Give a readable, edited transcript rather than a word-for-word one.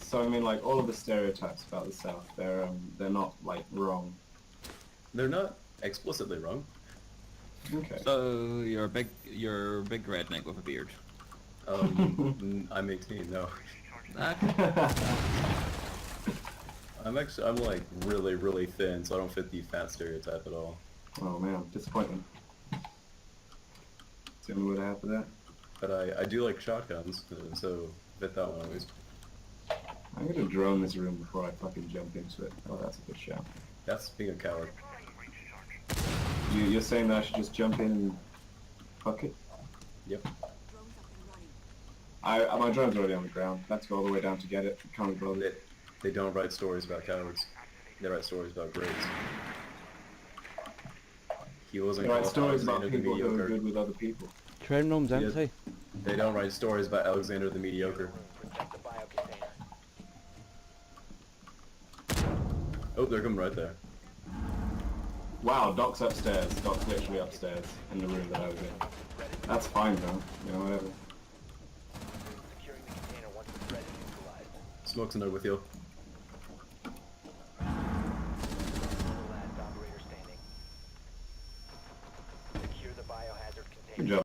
So I mean, like all of the stereotypes about the South, they're not like wrong. They're not explicitly wrong. Okay. So you're a big redneck with a beard. I'm 18, no. Okay. I'm like really, really thin, so I don't fit the fat stereotype at all. Oh man, disappointing. Tell me what happened to that. But I do like shotguns, so fit that one at least. I'm gonna drone this room before I fucking jump into it. Oh, that's a good shout. That's being a coward. You're saying that I should just jump in and fuck it? Yep. My drone's already on the ground. That's go all the way down to get it. Can't be bothered. They don't write stories about cowards. They write stories about greats. He wasn't They write called stories about Alexander the people who are Mediocre. good with other people. Train room's Yeah. empty. They don't write stories about Alexander the Mediocre. Oh, they're coming right there. Wow, Doc's upstairs. Doc's literally upstairs in the room that I was in. That's fine though. You know, whatever. Smoke's in there with you. Good job.